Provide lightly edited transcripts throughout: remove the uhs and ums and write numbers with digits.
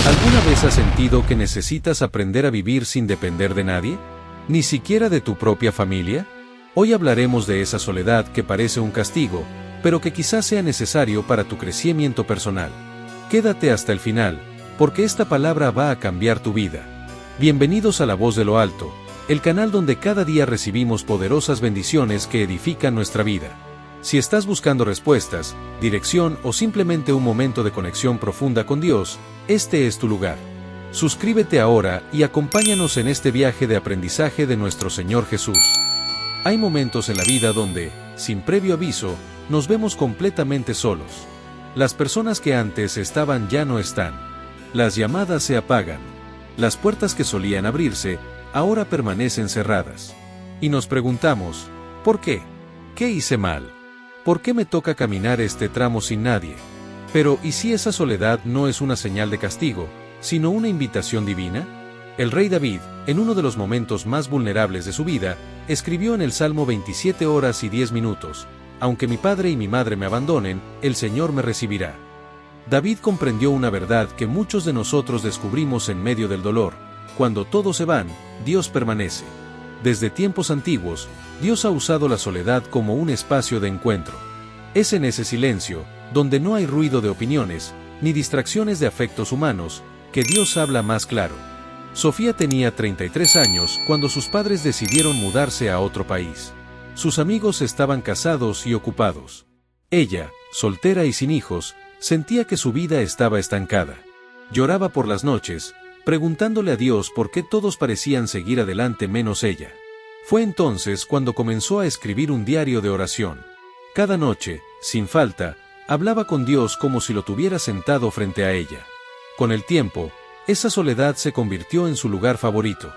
¿Alguna vez has sentido que necesitas aprender a vivir sin depender de nadie? ¿Ni siquiera de tu propia familia? Hoy hablaremos de esa soledad que parece un castigo, pero que quizás sea necesario para tu crecimiento personal. Quédate hasta el final, porque esta palabra va a cambiar tu vida. Bienvenidos a La Voz de lo Alto, el canal donde cada día recibimos poderosas bendiciones que edifican nuestra vida. Si estás buscando respuestas, dirección o simplemente un momento de conexión profunda con Dios, este es tu lugar. Suscríbete ahora y acompáñanos en este viaje de aprendizaje de nuestro Señor Jesús. Hay momentos en la vida donde, sin previo aviso, nos vemos completamente solos. Las personas que antes estaban ya no están. Las llamadas se apagan. Las puertas que solían abrirse, ahora permanecen cerradas. Y nos preguntamos, ¿por qué? ¿Qué hice mal? ¿Por qué me toca caminar este tramo sin nadie? Pero, ¿y si esa soledad no es una señal de castigo, sino una invitación divina? El rey David, en uno de los momentos más vulnerables de su vida, escribió en el Salmo 27 horas y 10 minutos, «Aunque mi padre y mi madre me abandonen, el Señor me recibirá». David comprendió una verdad que muchos de nosotros descubrimos en medio del dolor: cuando todos se van, Dios permanece. Desde tiempos antiguos, Dios ha usado la soledad como un espacio de encuentro. Es en ese silencio, donde no hay ruido de opiniones, ni distracciones de afectos humanos, que Dios habla más claro. Sofía tenía 33 años cuando sus padres decidieron mudarse a otro país. Sus amigos estaban casados y ocupados. Ella, soltera y sin hijos, sentía que su vida estaba estancada. Lloraba por las noches, preguntándole a Dios por qué todos parecían seguir adelante menos ella. Fue entonces cuando comenzó a escribir un diario de oración. Cada noche, sin falta, hablaba con Dios como si lo tuviera sentado frente a ella. Con el tiempo, esa soledad se convirtió en su lugar favorito.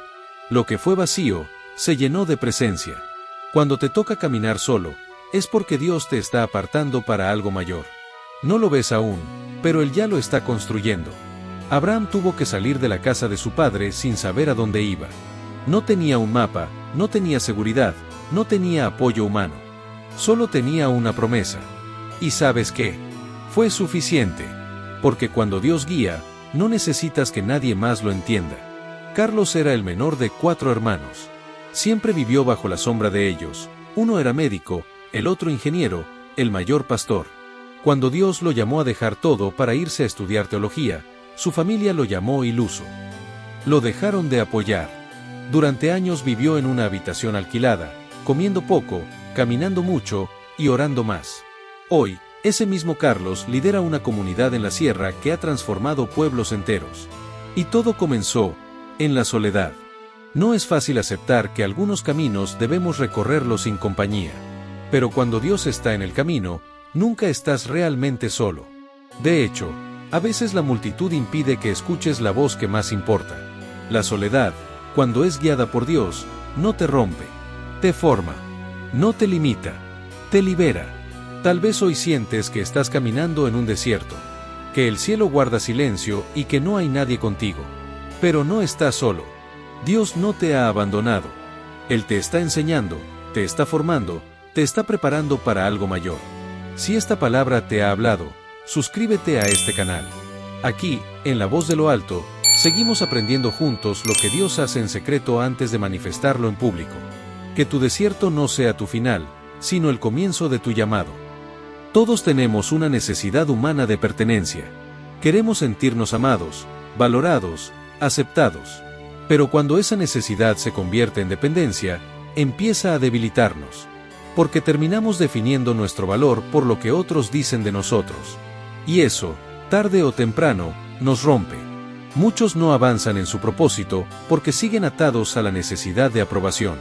Lo que fue vacío, se llenó de presencia. Cuando te toca caminar solo, es porque Dios te está apartando para algo mayor. No lo ves aún, pero Él ya lo está construyendo. Abraham tuvo que salir de la casa de su padre sin saber a dónde iba. No tenía un mapa, no tenía seguridad, no tenía apoyo humano. Solo tenía una promesa. ¿Y sabes qué? Fue suficiente. Porque cuando Dios guía, no necesitas que nadie más lo entienda. Carlos era el menor de 4 hermanos. Siempre vivió bajo la sombra de ellos. Uno era médico, el otro ingeniero, el mayor pastor. Cuando Dios lo llamó a dejar todo para irse a estudiar teología, su familia lo llamó iluso. Lo dejaron de apoyar. Durante años vivió en una habitación alquilada, comiendo poco, caminando mucho y orando más. Hoy, ese mismo Carlos lidera una comunidad en la sierra que ha transformado pueblos enteros. Y todo comenzó en la soledad. No es fácil aceptar que algunos caminos debemos recorrerlos sin compañía. Pero cuando Dios está en el camino, nunca estás realmente solo. De hecho, a veces la multitud impide que escuches la voz que más importa. La soledad, cuando es guiada por Dios, no te rompe, te forma, no te limita, te libera. Tal vez hoy sientes que estás caminando en un desierto, que el cielo guarda silencio y que no hay nadie contigo. Pero no estás solo. Dios no te ha abandonado. Él te está enseñando, te está formando, te está preparando para algo mayor. Si esta palabra te ha hablado, suscríbete a este canal. Aquí, en La Voz de lo Alto, seguimos aprendiendo juntos lo que Dios hace en secreto antes de manifestarlo en público. Que tu desierto no sea tu final, sino el comienzo de tu llamado. Todos tenemos una necesidad humana de pertenencia. Queremos sentirnos amados, valorados, aceptados. Pero cuando esa necesidad se convierte en dependencia, empieza a debilitarnos. Porque terminamos definiendo nuestro valor por lo que otros dicen de nosotros. Y eso, tarde o temprano, nos rompe. Muchos no avanzan en su propósito porque siguen atados a la necesidad de aprobación.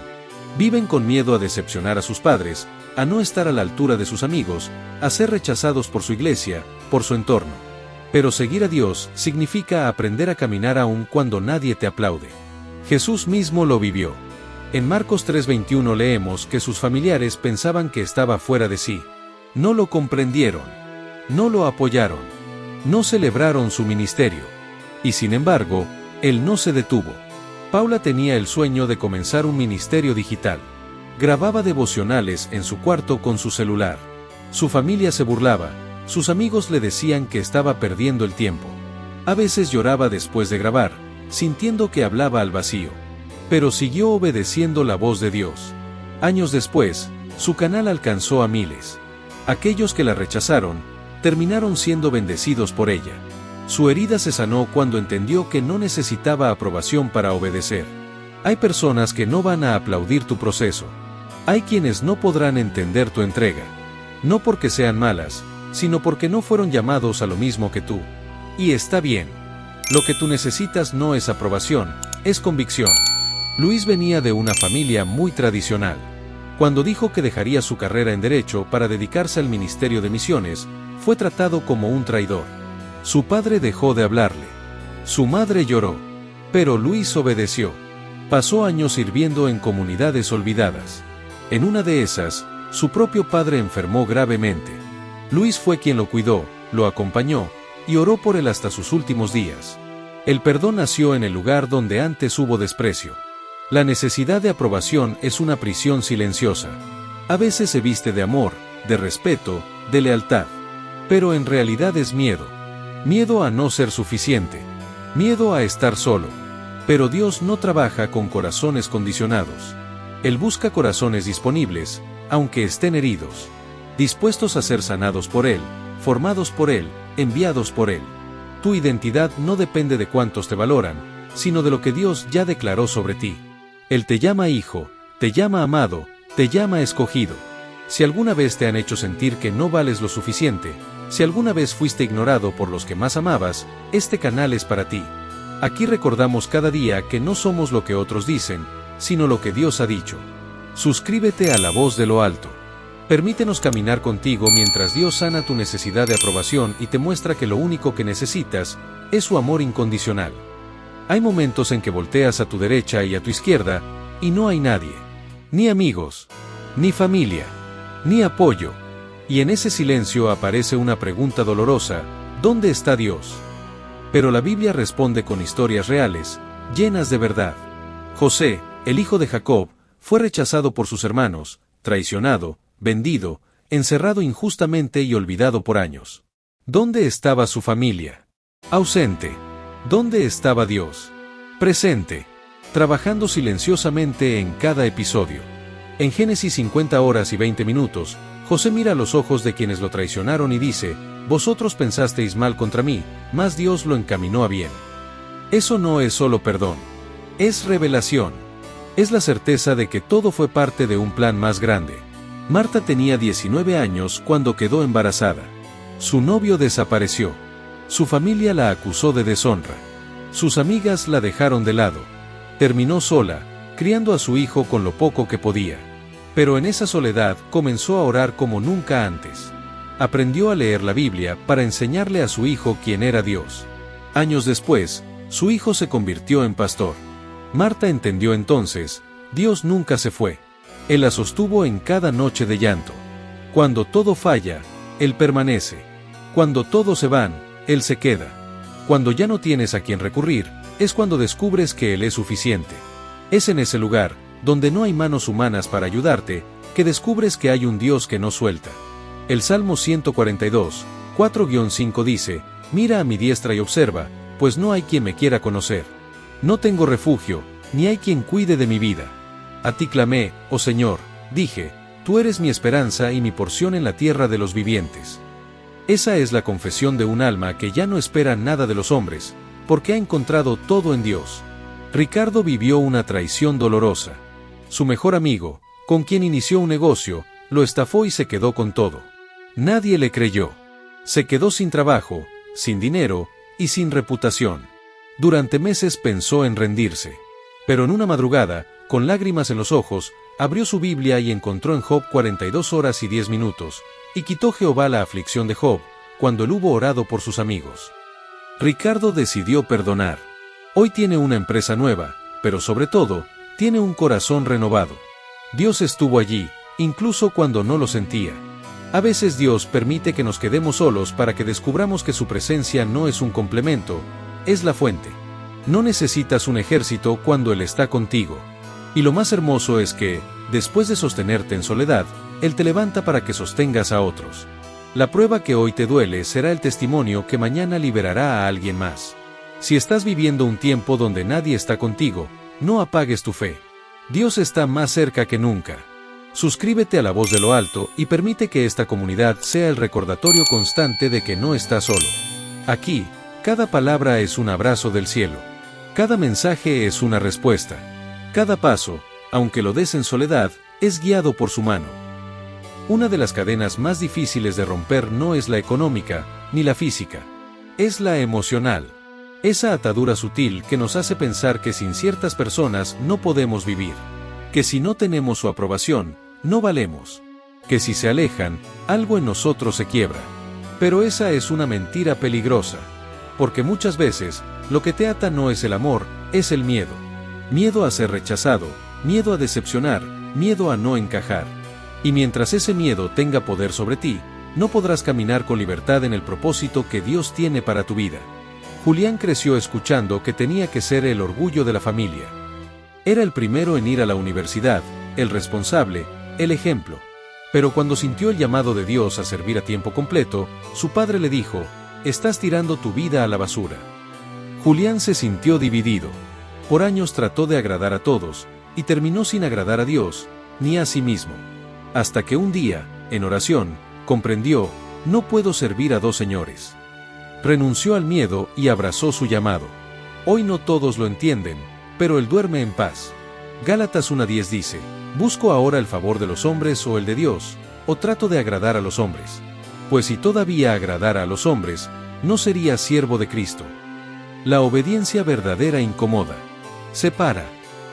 Viven con miedo a decepcionar a sus padres, a no estar a la altura de sus amigos, a ser rechazados por su iglesia, por su entorno. Pero seguir a Dios significa aprender a caminar aún cuando nadie te aplaude. Jesús mismo lo vivió. En Marcos 3:21 leemos que sus familiares pensaban que estaba fuera de sí. No lo comprendieron. No lo apoyaron. No celebraron su ministerio. Y sin embargo, él no se detuvo. Paula tenía el sueño de comenzar un ministerio digital. Grababa devocionales en su cuarto con su celular. Su familia se burlaba, sus amigos le decían que estaba perdiendo el tiempo. A veces lloraba después de grabar, sintiendo que hablaba al vacío. Pero siguió obedeciendo la voz de Dios. Años después, su canal alcanzó a miles. Aquellos que la rechazaron, terminaron siendo bendecidos por ella. Su herida se sanó cuando entendió que no necesitaba aprobación para obedecer. Hay personas que no van a aplaudir tu proceso. Hay quienes no podrán entender tu entrega. No porque sean malas, sino porque no fueron llamados a lo mismo que tú. Y está bien. Lo que tú necesitas no es aprobación, es convicción. Luis venía de una familia muy tradicional. Cuando dijo que dejaría su carrera en Derecho para dedicarse al Ministerio de Misiones, fue tratado como un traidor. Su padre dejó de hablarle. Su madre lloró. Pero Luis obedeció. Pasó años sirviendo en comunidades olvidadas. En una de esas, su propio padre enfermó gravemente. Luis fue quien lo cuidó, lo acompañó, y oró por él hasta sus últimos días. El perdón nació en el lugar donde antes hubo desprecio. La necesidad de aprobación es una prisión silenciosa. A veces se viste de amor, de respeto, de lealtad. Pero en realidad es miedo. Miedo a no ser suficiente. Miedo a estar solo. Pero Dios no trabaja con corazones condicionados. Él busca corazones disponibles, aunque estén heridos. Dispuestos a ser sanados por Él, formados por Él, enviados por Él. Tu identidad no depende de cuántos te valoran, sino de lo que Dios ya declaró sobre ti. Él te llama hijo, te llama amado, te llama escogido. Si alguna vez te han hecho sentir que no vales lo suficiente, si alguna vez fuiste ignorado por los que más amabas, este canal es para ti. Aquí recordamos cada día que no somos lo que otros dicen, sino lo que Dios ha dicho. Suscríbete a La Voz de lo Alto. Permítenos caminar contigo mientras Dios sana tu necesidad de aprobación y te muestra que lo único que necesitas es su amor incondicional. Hay momentos en que volteas a tu derecha y a tu izquierda, y no hay nadie. Ni amigos, ni familia, ni apoyo. Y en ese silencio aparece una pregunta dolorosa: ¿dónde está Dios? Pero la Biblia responde con historias reales, llenas de verdad. José, el hijo de Jacob, fue rechazado por sus hermanos, traicionado, vendido, encerrado injustamente y olvidado por años. ¿Dónde estaba su familia? Ausente. ¿Dónde estaba Dios? Presente. Trabajando silenciosamente en cada episodio. En Génesis 50 horas y 20 minutos, José mira a los ojos de quienes lo traicionaron y dice: vosotros pensasteis mal contra mí, mas Dios lo encaminó a bien. Eso no es solo perdón. Es revelación. Es la certeza de que todo fue parte de un plan más grande. Marta tenía 19 años cuando quedó embarazada. Su novio desapareció. Su familia la acusó de deshonra. Sus amigas la dejaron de lado. Terminó sola, criando a su hijo con lo poco que podía. Pero en esa soledad comenzó a orar como nunca antes. Aprendió a leer la Biblia para enseñarle a su hijo quién era Dios. Años después, su hijo se convirtió en pastor. Marta entendió entonces: Dios nunca se fue. Él la sostuvo en cada noche de llanto. Cuando todo falla, Él permanece. Cuando todos se van, Él se queda. Cuando ya no tienes a quien recurrir, es cuando descubres que Él es suficiente. Es en ese lugar, donde no hay manos humanas para ayudarte, que descubres que hay un Dios que no suelta. El Salmo 142, 4-5 dice: mira a mi diestra y observa, pues no hay quien me quiera conocer. No tengo refugio, ni hay quien cuide de mi vida. A ti clamé, oh Señor, dije: tú eres mi esperanza y mi porción en la tierra de los vivientes. Esa es la confesión de un alma que ya no espera nada de los hombres, porque ha encontrado todo en Dios. Ricardo vivió una traición dolorosa. Su mejor amigo, con quien inició un negocio, lo estafó y se quedó con todo. Nadie le creyó. Se quedó sin trabajo, sin dinero y sin reputación. Durante meses pensó en rendirse. Pero en una madrugada, con lágrimas en los ojos, abrió su Biblia y encontró en Job 42 horas y 10 minutos, y quitó Jehová la aflicción de Job, cuando él hubo orado por sus amigos. Ricardo decidió perdonar. Hoy tiene una empresa nueva, pero sobre todo, tiene un corazón renovado. Dios estuvo allí, incluso cuando no lo sentía. A veces Dios permite que nos quedemos solos para que descubramos que su presencia no es un complemento, es la fuente. No necesitas un ejército cuando Él está contigo. Y lo más hermoso es que, después de sostenerte en soledad, Él te levanta para que sostengas a otros. La prueba que hoy te duele será el testimonio que mañana liberará a alguien más. Si estás viviendo un tiempo donde nadie está contigo, no apagues tu fe. Dios está más cerca que nunca. Suscríbete a La Voz de lo Alto y permite que esta comunidad sea el recordatorio constante de que no estás solo. Aquí, cada palabra es un abrazo del cielo. Cada mensaje es una respuesta. Cada paso, aunque lo des en soledad, es guiado por su mano. Una de las cadenas más difíciles de romper no es la económica, ni la física. Es la emocional. Esa atadura sutil que nos hace pensar que sin ciertas personas no podemos vivir. Que si no tenemos su aprobación, no valemos. Que si se alejan, algo en nosotros se quiebra. Pero esa es una mentira peligrosa. Porque muchas veces, lo que te ata no es el amor, es el miedo. Miedo a ser rechazado, miedo a decepcionar, miedo a no encajar. Y mientras ese miedo tenga poder sobre ti, no podrás caminar con libertad en el propósito que Dios tiene para tu vida. Julián creció escuchando que tenía que ser el orgullo de la familia. Era el primero en ir a la universidad, el responsable, el ejemplo. Pero cuando sintió el llamado de Dios a servir a tiempo completo, su padre le dijo: «Estás tirando tu vida a la basura». Julián se sintió dividido. Por años trató de agradar a todos, y terminó sin agradar a Dios, ni a sí mismo. Hasta que un día, en oración, comprendió: no puedo servir a dos señores. Renunció al miedo y abrazó su llamado. Hoy no todos lo entienden, pero él duerme en paz. Gálatas 1:10 dice: ¿busco ahora el favor de los hombres o el de Dios, o trato de agradar a los hombres? Pues si todavía agradara a los hombres, no sería siervo de Cristo. La obediencia verdadera incomoda. Separa.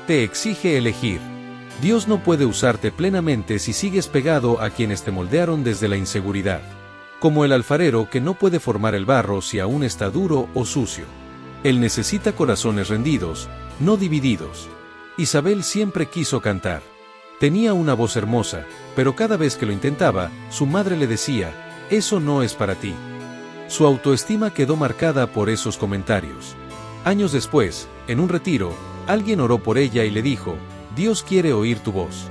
Te exige elegir. Dios no puede usarte plenamente si sigues pegado a quienes te moldearon desde la inseguridad. Como el alfarero que no puede formar el barro si aún está duro o sucio. Él necesita corazones rendidos, no divididos. Isabel siempre quiso cantar. Tenía una voz hermosa, pero cada vez que lo intentaba, su madre le decía: «Eso no es para ti». Su autoestima quedó marcada por esos comentarios. Años después, en un retiro, alguien oró por ella y le dijo: «Dios quiere oír tu voz».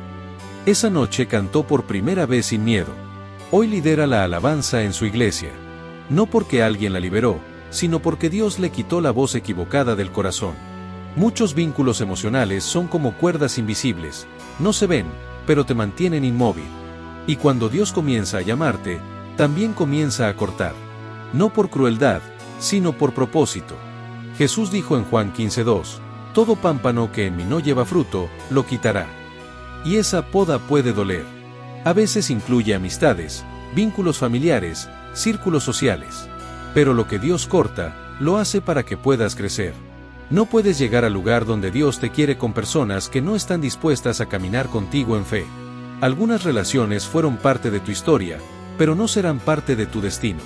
Esa noche cantó por primera vez sin miedo. Hoy lidera la alabanza en su iglesia. No porque alguien la liberó, sino porque Dios le quitó la voz equivocada del corazón. Muchos vínculos emocionales son como cuerdas invisibles, no se ven, pero te mantienen inmóvil. Y cuando Dios comienza a llamarte, también comienza a cortar. No por crueldad, sino por propósito. Jesús dijo en Juan 15:2, «Todo pámpano que en mí no lleva fruto, lo quitará». Y esa poda puede doler. A veces incluye amistades, vínculos familiares, círculos sociales. Pero lo que Dios corta, lo hace para que puedas crecer. No puedes llegar al lugar donde Dios te quiere con personas que no están dispuestas a caminar contigo en fe. Algunas relaciones fueron parte de tu historia, pero no serán parte de tu destino.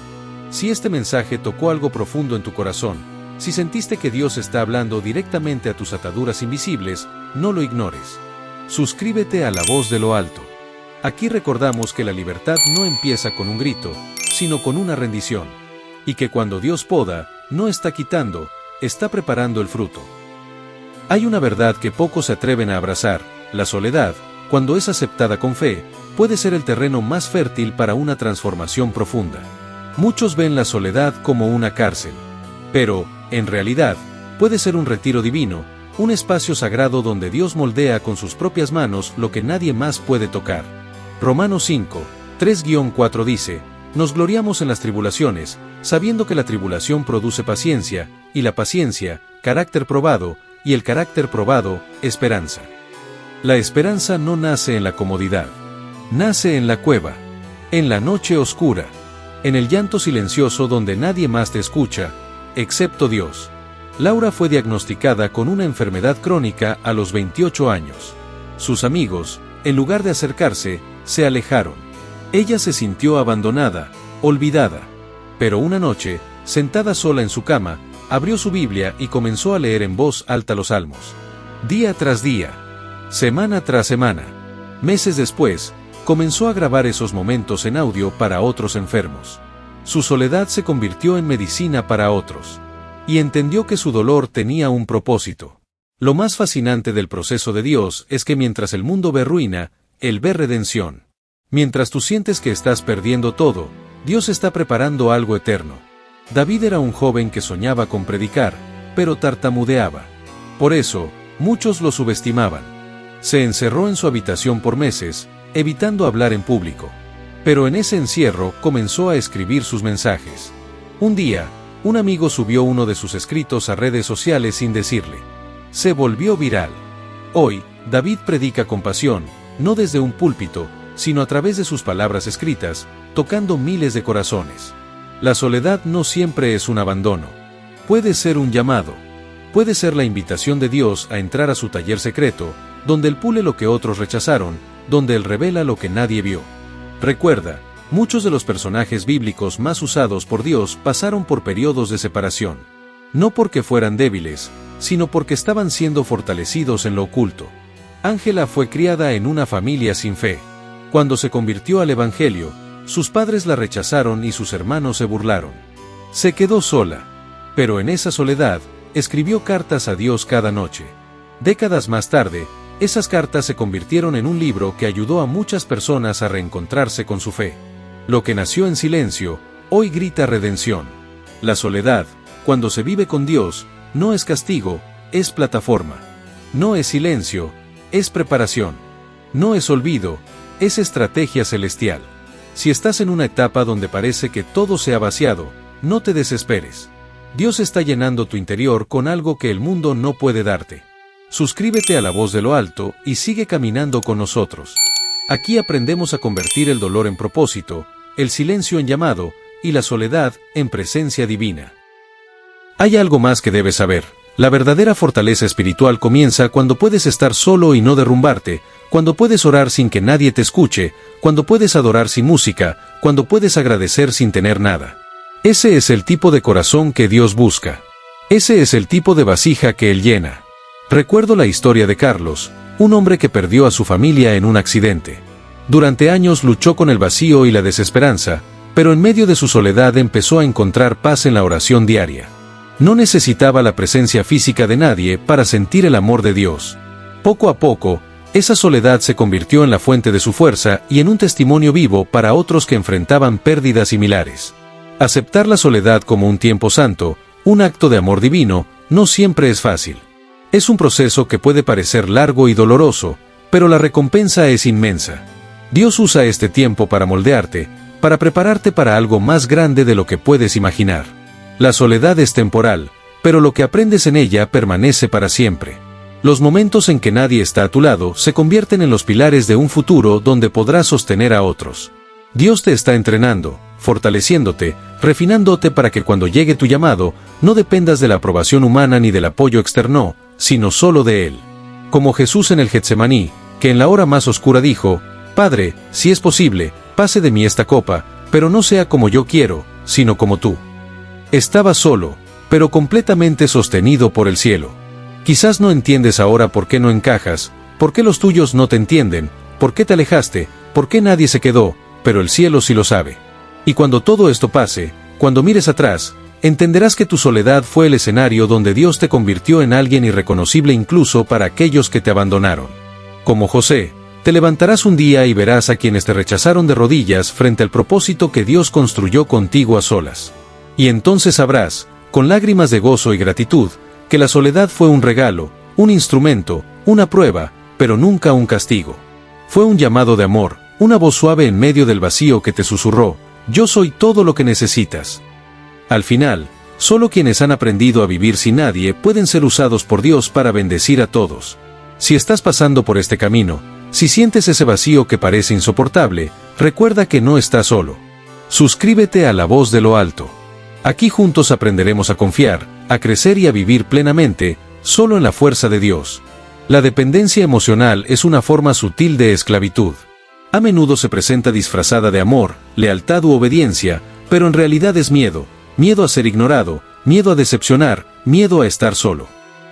Si este mensaje tocó algo profundo en tu corazón, si sentiste que Dios está hablando directamente a tus ataduras invisibles, no lo ignores. Suscríbete a La Voz de lo Alto. Aquí recordamos que la libertad no empieza con un grito, sino con una rendición. Y que cuando Dios poda, no está quitando, está preparando el fruto. Hay una verdad que pocos se atreven a abrazar: la soledad, cuando es aceptada con fe, puede ser el terreno más fértil para una transformación profunda. Muchos ven la soledad como una cárcel. Pero, en realidad, puede ser un retiro divino, un espacio sagrado donde Dios moldea con sus propias manos lo que nadie más puede tocar. Romanos 5, 3-4 dice: «Nos gloriamos en las tribulaciones, sabiendo que la tribulación produce paciencia, y la paciencia, carácter probado, y el carácter probado, esperanza». La esperanza no nace en la comodidad. Nace en la cueva, en la noche oscura, en el llanto silencioso donde nadie más te escucha, excepto Dios. Laura fue diagnosticada con una enfermedad crónica a los 28 años. Sus amigos, en lugar de acercarse, se alejaron. Ella se sintió abandonada, olvidada. Pero una noche, sentada sola en su cama, abrió su Biblia y comenzó a leer en voz alta los salmos. Día tras día, semana tras semana, meses después, comenzó a grabar esos momentos en audio para otros enfermos. Su soledad se convirtió en medicina para otros. Y entendió que su dolor tenía un propósito. Lo más fascinante del proceso de Dios es que mientras el mundo ve ruina, Él ve redención. Mientras tú sientes que estás perdiendo todo, Dios está preparando algo eterno. David era un joven que soñaba con predicar, pero tartamudeaba. Por eso, muchos lo subestimaban. Se encerró en su habitación por meses, evitando hablar en público. Pero en ese encierro comenzó a escribir sus mensajes. Un día, un amigo subió uno de sus escritos a redes sociales sin decirle. Se volvió viral. Hoy, David predica con pasión, no desde un púlpito, sino a través de sus palabras escritas, tocando miles de corazones. La soledad no siempre es un abandono. Puede ser un llamado. Puede ser la invitación de Dios a entrar a su taller secreto, donde Él pule lo que otros rechazaron, donde Él revela lo que nadie vio. Recuerda, muchos de los personajes bíblicos más usados por Dios pasaron por periodos de separación. No porque fueran débiles, sino porque estaban siendo fortalecidos en lo oculto. Ángela fue criada en una familia sin fe. Cuando se convirtió al Evangelio, sus padres la rechazaron y sus hermanos se burlaron. Se quedó sola. Pero en esa soledad, escribió cartas a Dios cada noche. Décadas más tarde, esas cartas se convirtieron en un libro que ayudó a muchas personas a reencontrarse con su fe. Lo que nació en silencio, hoy grita redención. La soledad, cuando se vive con Dios, no es castigo, es plataforma. No es silencio, es preparación. No es olvido, es estrategia celestial. Si estás en una etapa donde parece que todo se ha vaciado, no te desesperes. Dios está llenando tu interior con algo que el mundo no puede darte. Suscríbete a La Voz de lo Alto y sigue caminando con nosotros. Aquí aprendemos a convertir el dolor en propósito, el silencio en llamado, y la soledad en presencia divina. Hay algo más que debes saber. La verdadera fortaleza espiritual comienza cuando puedes estar solo y no derrumbarte, cuando puedes orar sin que nadie te escuche, cuando puedes adorar sin música, cuando puedes agradecer sin tener nada. Ese es el tipo de corazón que Dios busca. Ese es el tipo de vasija que Él llena. Recuerdo la historia de Carlos, un hombre que perdió a su familia en un accidente. Durante años luchó con el vacío y la desesperanza, pero en medio de su soledad empezó a encontrar paz en la oración diaria. No necesitaba la presencia física de nadie para sentir el amor de Dios. Poco a poco, esa soledad se convirtió en la fuente de su fuerza y en un testimonio vivo para otros que enfrentaban pérdidas similares. Aceptar la soledad como un tiempo santo, un acto de amor divino, no siempre es fácil. Es un proceso que puede parecer largo y doloroso, pero la recompensa es inmensa. Dios usa este tiempo para moldearte, para prepararte para algo más grande de lo que puedes imaginar. La soledad es temporal, pero lo que aprendes en ella permanece para siempre. Los momentos en que nadie está a tu lado se convierten en los pilares de un futuro donde podrás sostener a otros. Dios te está entrenando, fortaleciéndote, refinándote para que cuando llegue tu llamado, no dependas de la aprobación humana ni del apoyo externo, sino solo de Él. Como Jesús en el Getsemaní, que en la hora más oscura dijo, Padre, si es posible, pase de mí esta copa, pero no sea como yo quiero, sino como tú. Estaba solo, pero completamente sostenido por el cielo. Quizás no entiendes ahora por qué no encajas, por qué los tuyos no te entienden, por qué te alejaste, por qué nadie se quedó, pero el cielo sí lo sabe. Y cuando todo esto pase, cuando mires atrás, entenderás que tu soledad fue el escenario donde Dios te convirtió en alguien irreconocible incluso para aquellos que te abandonaron. Como José, te levantarás un día y verás a quienes te rechazaron de rodillas frente al propósito que Dios construyó contigo a solas. Y entonces sabrás, con lágrimas de gozo y gratitud, que la soledad fue un regalo, un instrumento, una prueba, pero nunca un castigo. Fue un llamado de amor, una voz suave en medio del vacío que te susurró, yo soy todo lo que necesitas. Al final, solo quienes han aprendido a vivir sin nadie pueden ser usados por Dios para bendecir a todos. Si estás pasando por este camino, si sientes ese vacío que parece insoportable, recuerda que no estás solo. Suscríbete a La Voz de lo Alto. Aquí juntos aprenderemos a confiar, a crecer y a vivir plenamente, solo en la fuerza de Dios. La dependencia emocional es una forma sutil de esclavitud. A menudo se presenta disfrazada de amor, lealtad u obediencia, pero en realidad es miedo, miedo a ser ignorado, miedo a decepcionar, miedo a estar solo.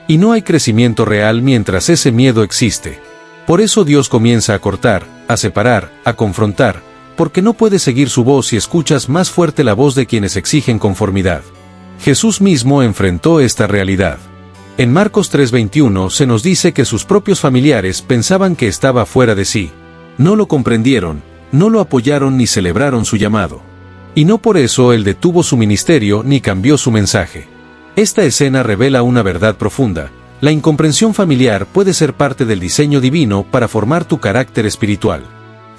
Y no hay crecimiento real mientras ese miedo existe. Por eso Dios comienza a cortar, a separar, a confrontar, porque no puedes seguir su voz si escuchas más fuerte la voz de quienes exigen conformidad. Jesús mismo enfrentó esta realidad. En Marcos 3:21 se nos dice que sus propios familiares pensaban que estaba fuera de sí. No lo comprendieron, no lo apoyaron ni celebraron su llamado. Y no por eso Él detuvo su ministerio ni cambió su mensaje. Esta escena revela una verdad profunda. La incomprensión familiar puede ser parte del diseño divino para formar tu carácter espiritual.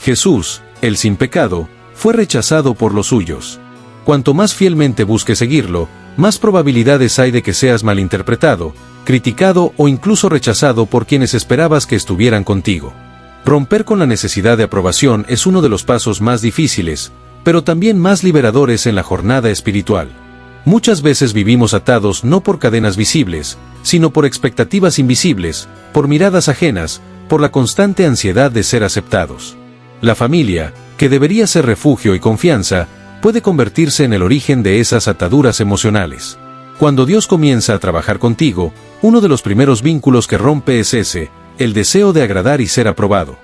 Jesús, el sin pecado, fue rechazado por los suyos. Cuanto más fielmente busques seguirlo, más probabilidades hay de que seas malinterpretado, criticado o incluso rechazado por quienes esperabas que estuvieran contigo. Romper con la necesidad de aprobación es uno de los pasos más difíciles, pero también más liberadores en la jornada espiritual. Muchas veces vivimos atados no por cadenas visibles, sino por expectativas invisibles, por miradas ajenas, por la constante ansiedad de ser aceptados. La familia, que debería ser refugio y confianza, puede convertirse en el origen de esas ataduras emocionales. Cuando Dios comienza a trabajar contigo, uno de los primeros vínculos que rompe es ese, el deseo de agradar y ser aprobado.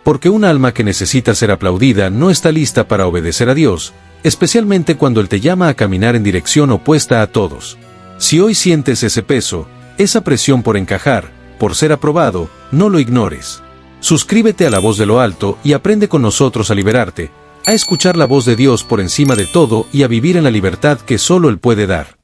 Porque un alma que necesita ser aplaudida no está lista para obedecer a Dios, especialmente cuando Él te llama a caminar en dirección opuesta a todos. Si hoy sientes ese peso, esa presión por encajar, por ser aprobado, no lo ignores. Suscríbete a La Voz de lo Alto y aprende con nosotros a liberarte, a escuchar la voz de Dios por encima de todo y a vivir en la libertad que solo Él puede dar.